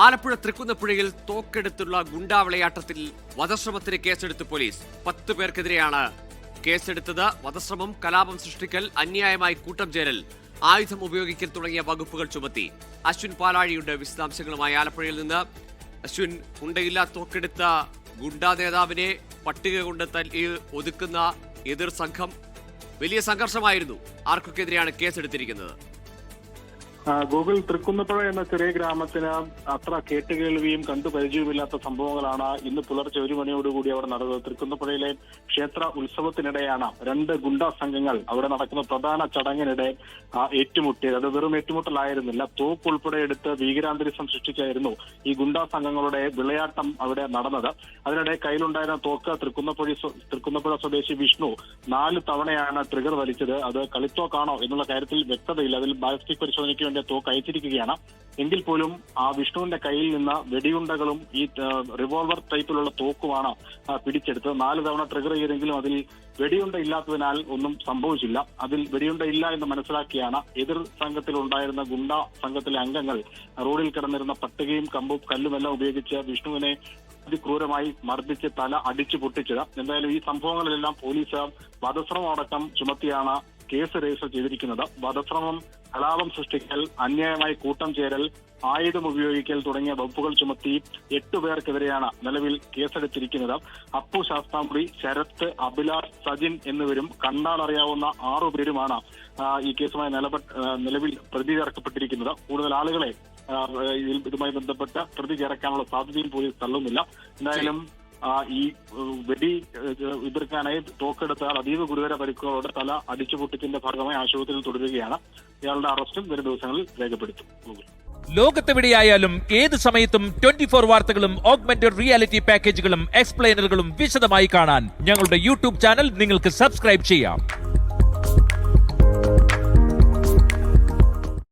ആലപ്പുഴ തൃക്കുന്നപ്പുഴയിൽ തോക്കെടുത്തുള്ള ഗുണ്ടാ വിളയാട്ടത്തിൽ വധശ്രമത്തിന് കേസെടുത്ത് പോലീസ്. 10 പേർക്കെതിരെയാണ് കേസെടുത്തത്. വധശ്രമം, കലാപം സൃഷ്ടിക്കൽ, അന്യായമായി കൂട്ടം ചേരൽ, ആയുധം ഉപയോഗിക്കൽ തുടങ്ങിയ വകുപ്പുകൾ ചുമത്തി. അശ്വിൻ പാലാഴിയുണ്ട് വിശദാംശങ്ങളുമായി ആലപ്പുഴയിൽ നിന്ന്. അശ്വിൻ, ഉണ്ടയില്ല തോക്കെടുത്ത ഗുണ്ടാ നേതാവിനെ പട്ടിക കൊണ്ട് തല്ലി ഒതുക്കുന്ന എതിർ സംഘം. വലിയ സംഘർഷമായിരുന്നു. ആർക്കൊക്കെതിരെയാണ് കേസെടുത്തിരിക്കുന്നത്? ഗൂഗിൾ തൃക്കുന്നപ്പുഴ എന്ന ചെറിയ ഗ്രാമത്തിന് അത്ര കേട്ടുകേൾവിയും കണ്ടു പരിചയവുമില്ലാത്ത സംഭവങ്ങളാണ് ഇന്ന് പുലർച്ചെ 1 മണിയോടുകൂടി അവിടെ നടന്നത്. തൃക്കുന്നപ്പുഴയിലെ ക്ഷേത്ര ഉത്സവത്തിനിടെയാണ് 2 ഗുണ്ടാ സംഘങ്ങൾ അവിടെ നടക്കുന്ന പ്രധാന ചടങ്ങിനിടെ ഏറ്റുമുട്ടിയത്. അത് വെറും ഏറ്റുമുട്ടലായിരുന്നില്ല, തോക്ക് ഉൾപ്പെടെ എടുത്ത് ഭീകരാന്തരീക്ഷം സൃഷ്ടിച്ചായിരുന്നു ഈ ഗുണ്ടാ സംഘങ്ങളുടെ വിളയാട്ടം അവിടെ നടന്നത്. അതിനിടെ കയ്യിലുണ്ടായിരുന്ന തോക്ക് തൃക്കുന്നപ്പുഴ സ്വദേശി വിഷ്ണു 4 തവണയാണ് ട്രിഗർ വലിച്ചത്. അത് കളിത്തോക്കാണോ എന്നുള്ള കാര്യത്തിൽ വ്യക്തതയില്ല. അതിൽ ബാലിസ്റ്റിക് പരിശോധനയ്ക്ക് തോക്ക് അയച്ചിരിക്കുകയാണ്. എങ്കിൽ പോലും ആ വിഷ്ണുവിന്റെ കയ്യിൽ നിന്ന് വെടിയുണ്ടകളും ഈ റിവോൾവർ ടൈപ്പിലുള്ള തോക്കുമാണ് പിടിച്ചെടുത്തത്. 4 തവണ ട്രിഗർ ചെയ്തെങ്കിലും അതിൽ വെടിയുണ്ട ഇല്ലാത്തതിനാൽ ഒന്നും സംഭവിച്ചില്ല. അതിൽ വെടിയുണ്ട ഇല്ല എന്ന് മനസ്സിലാക്കിയാണ് എതിർ സംഘത്തിൽ ഉണ്ടായിരുന്ന ഗുണ്ടാ സംഘത്തിലെ അംഗങ്ങൾ റോഡിൽ കിടന്നിരുന്ന പട്ടികയും കല്ലുമെല്ലാം ഉപയോഗിച്ച് വിഷ്ണുവിനെ അതിക്രൂരമായി മർദ്ദിച്ച് തല അടിച്ചു പൊട്ടിച്ചത്. എന്തായാലും ഈ സംഭവങ്ങളിലെല്ലാം പോലീസ് വധശ്രമം അടക്കം ചുമത്തിയാണ് കേസ് രജിസ്റ്റർ ചെയ്തിരിക്കുന്നത്. വധശ്രമം, കലാപം സൃഷ്ടിക്കൽ, അന്യായമായി കൂട്ടം ചേരൽ, ആയുധം ഉപയോഗിക്കൽ തുടങ്ങിയ വകുപ്പുകൾ ചുമത്തി 8 പേർക്കെതിരെയാണ് നിലവിൽ കേസെടുത്തിരിക്കുന്നത്. അപ്പു ശാസ്താംകുടി, ശരത്ത്, അഭിലാഷ്, സജിൻ എന്നിവരും കണ്ടാൽ അറിയാവുന്ന 6 പേരുമാണ് ഈ കേസുമായി നിലവിൽ പ്രതി ചേർക്കപ്പെട്ടിരിക്കുന്നത്. കൂടുതൽ ആളുകളെ ഇതുമായി ബന്ധപ്പെട്ട് പ്രതി ചേർക്കാനുള്ള സാധ്യതയും പോലീസ് തള്ളുന്നില്ല. എന്തായാലും ഈ വെടി എതിർക്കാനായി തോക്കെടുത്താൽ അതീവ ഗുരുതര പരിക്കുകളോടെ തല അടിച്ചുപൊട്ടിച്ചതിന്റെ ഭാഗമായി ആശുപത്രിയിൽ തുടരുകയാണ്. ഇയാളുടെ അറസ്റ്റും വരും ദിവസങ്ങളിൽ രേഖപ്പെടുത്തും. ലോകത്തെവിടെയായാലും ഏത് സമയത്തും 24 വാർത്തകളും ഓഗ്മെന്റഡ് റിയാലിറ്റി പാക്കേജുകളും എക്സ്പ്ലെയിനറുകളും വിശദമായി കാണാൻ ഞങ്ങളുടെ യൂട്യൂബ് ചാനൽ നിങ്ങൾക്ക് സബ്സ്ക്രൈബ് ചെയ്യാം.